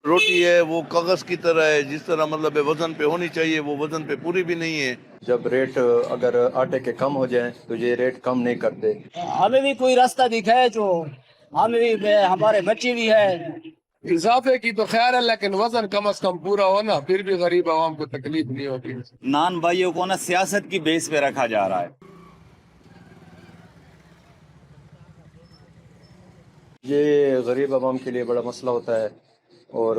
रोटी है वो कागज की तरह है, जिस तरह मतलब वजन पे होनी चाहिए वो वजन पे पूरी भी नहीं है। जब रेट अगर आटे के कम हो जाएं तो ये रेट कम नहीं करते। हमें भी कोई रास्ता दिखाए जो हमें भी, हमारे बच्चे भी है। इजाफे की तो खैर है, लेकिन वजन कम से कम पूरा हो ना, फिर भी गरीब आवाम को तकलीफ नहीं होती। नान भाइयों को ना सियासत की बेस पे रखा जा रहा है। ये गरीब आवाम के लिए बड़ा मसला होता है, और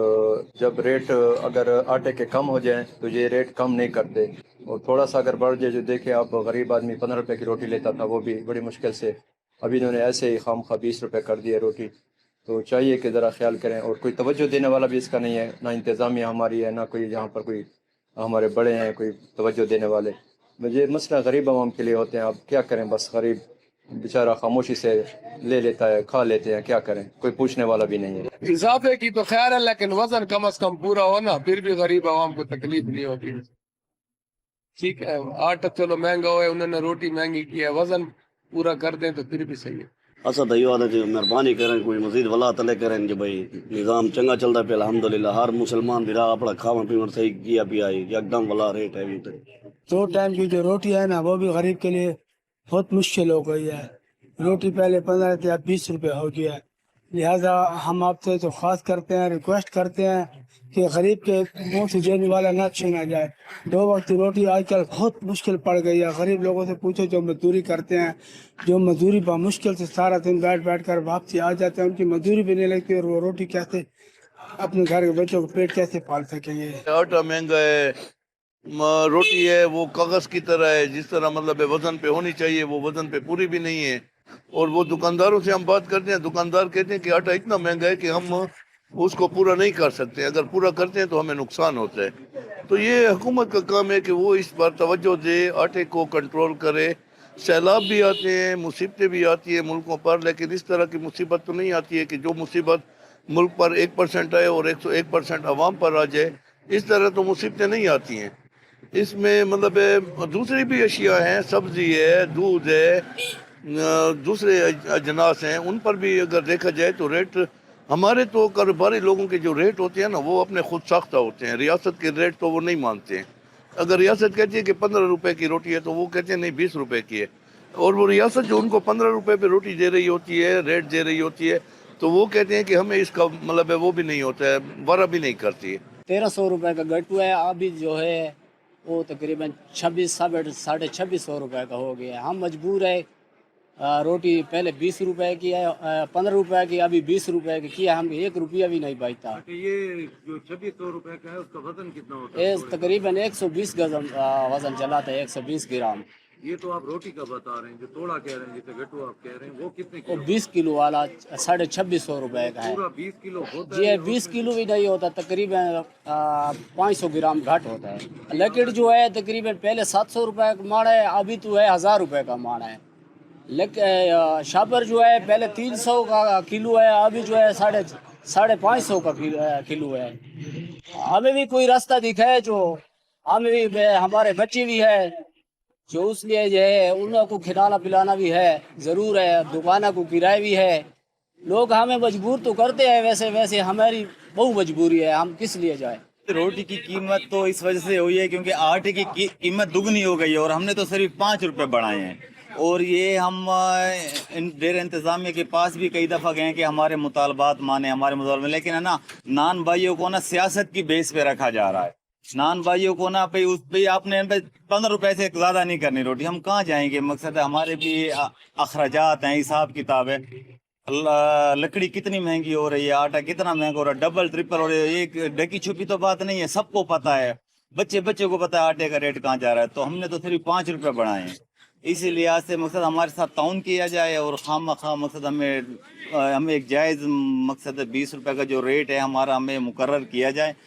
जब रेट अगर आटे के कम हो जाएं तो ये रेट कम नहीं करते, और थोड़ा सा अगर बढ़ जाए, जो देखें आप गरीब आदमी 15 रुपए की रोटी लेता था वो भी बड़ी मुश्किल से, अभी इन्होंने ऐसे ही खाम खा 20 रुपए कर दिए रोटी। तो चाहिए कि ज़रा ख्याल करें, और कोई तवज्जो देने वाला भी इसका नहीं है, ना इंतज़ामिया हमारी है, ना कोई यहाँ पर कोई हमारे बड़े हैं कोई तवज्जो देने वाले। मुझे मसला गरीब आवाम के लिए होते हैं। अब क्या करें, बस गरीब बेचारा खामोशी से ले लेता है, खा लेते हैं, क्या करें, कोई पूछने वाला भी नहीं है। इजाफे की तो खैर है, लेकिन वजन कम से कम पूरा हो ना, फिर भी गरीब आवाम को तकलीफ नहीं होती। ठीक है, आटा चलो महंगा हो, उन्होंने रोटी महंगी की है, वजन पूरा कर दें तो फिर भी सही है। असा तो यो जो मेहरबानी करें, कोई मजीद वला तले करें जो भाई निज़ाम चंगा चलता पे अल्हम्दुलिल्लाह। हर मुसलमान भी रहा अपना खावन पीवन सही किया पिया, एकदम वला रेट है अभी तक। 2 टाइम की जो रोटी है ना वो भी गरीब के लिए बहुत मुश्किल हो गई है। रोटी पहले 15 थे, अब 20 रुपए हो गया है। लिहाजा हम आपसे तो ख्वास करते हैं, रिक्वेस्ट करते हैं कि गरीब के मुंह से देने वाला ना छीना जाए। 2 वक्त की रोटी आजकल बहुत मुश्किल पड़ गई है। गरीब लोगों से पूछो जो मजदूरी करते हैं, जो मजदूरी पर मुश्किल से सारा दिन बैठ बैठ कर वापसी आ जाते हैं, उनकी मजदूरी भी नहीं लगती, और वो रोटी कैसे अपने घर के बच्चों को पेट कैसे पाल सकेंगे। आटा महंगा है, रोटी है वो कागज की तरह है, जिस तरह मतलब वजन पे होनी चाहिए वो वजन पे पूरी भी नहीं है। और वो दुकानदारों से हम बात करते हैं, दुकानदार कहते हैं कि आटा इतना महंगा है कि हम उसको पूरा नहीं कर सकते, अगर पूरा करते हैं तो हमें नुकसान होता है। तो ये हुकूमत का काम है कि वो इस पर तवज्जो दे, आटे को कंट्रोल करे। सैलाब भी आते हैं, मुसीबतें भी आती है मुल्कों पर, लेकिन इस तरह की मुसीबत तो नहीं आती है कि जो मुसीबत मुल्क पर 1% आए और 101% अवाम पर आ जाए। इस तरह तो मुसीबतें नहीं आती हैं। इसमें मतलब दूसरी भी अशिया हैं, सब्जी है, दूध है, दूसरे अजनास हैं, उन पर भी अगर देखा जाए तो रेट हमारे तो कारोबारी लोगों के जो रेट होते हैं ना वो अपने खुद साख्ता होते हैं। रियासत के रेट तो वो नहीं मानते हैं। अगर रियासत कहती है कि 15 रुपए की रोटी है तो वो कहते हैं नहीं 20 रुपए की है, और वो रियासत जो उनको 15 रुपए पे रोटी दे रही होती है, रेट दे रही होती है, तो वो कहते हैं कि हमें इसका मतलब है वो भी नहीं होता है, वारा भी नहीं करती है। 1300 रुपए का गट्टू है, अभी जो है वो तकरीबन 2600 रुपए का हो गया है। हम मजबूर है, रोटी पहले 20 रुपए की है, 15 रुपए की, अभी 20 रुपए की है, हम 1 रुपया भी नहीं बचता। ये जो 2600 रुपए का है उसका वजन कितना होता ये तकरीबन 120 गज़म वजन चलाता है, 120 ग्राम। ये तो आप रोटी का बता रहे हैं, जो तोड़ा कह रहे हैं, जिसे गट्टू आप कह रहे हैं, वो कितने वो 20 किलो वाला 2650 रुपए का है। पूरा 20 किलो होता जी 20 किलो भी नहीं होता, तकरीबन 500 ग्राम घट होता है। लेकिन जो है तकरीबन पहले 700 रुपए का माड़ा है, अभी तो है 1000 रुपए का माड़ा है। लेकिन शाबर जो है पहले 300 का किलो है, अभी जो है 550 का किलो है। हमें भी कोई रास्ता दिखाए जो हमें भी, हमारे बच्चे भी है जो उसलिए जो है उनको खिलाना पिलाना भी है, ज़रूर है, दुकानों को किराए भी है। लोग हमें मजबूर तो करते हैं, वैसे वैसे हमारी बहुत मजबूरी है, हम किस लिए जाए। रोटी की कीमत तो इस वजह से हुई है क्योंकि आटे की कीमत दुगनी हो गई है, और हमने तो सिर्फ 5 रुपए बढ़ाए हैं। और ये हम डेर इंतज़ामिया के पास भी कई दफ़ा गए कि हमारे मुतालबात माने, हमारे मुतालबात, लेकिन है ना नान भाइयों को ना सियासत की बेस पे रखा जा रहा है। नान भाइयों को ना पे उस पे आपने 15 रुपए से ज़्यादा नहीं करनी रोटी, हम कहाँ जाएंगे। मकसद है हमारे भी अखराजात हैं, हिसाब किताब है। लकड़ी कितनी महंगी हो रही है, आटा कितना महंगा हो रहा है, डबल ट्रिपल हो रही है। एक ढकी छुपी तो बात नहीं है, सबको पता है, बच्चे को पता है आटे का रेट कहाँ जा रहा है। तो हमने तो सिर्फ 5 रुपए बढ़ाए हैं। इसी लिहाज से मकसद हमारे साथ ताउन किया जाए, और खाम खा मकसद हमें एक जायज़ मकसद 20 रुपए का जो रेट है हमारा हमें मुकर्रर किया जाए।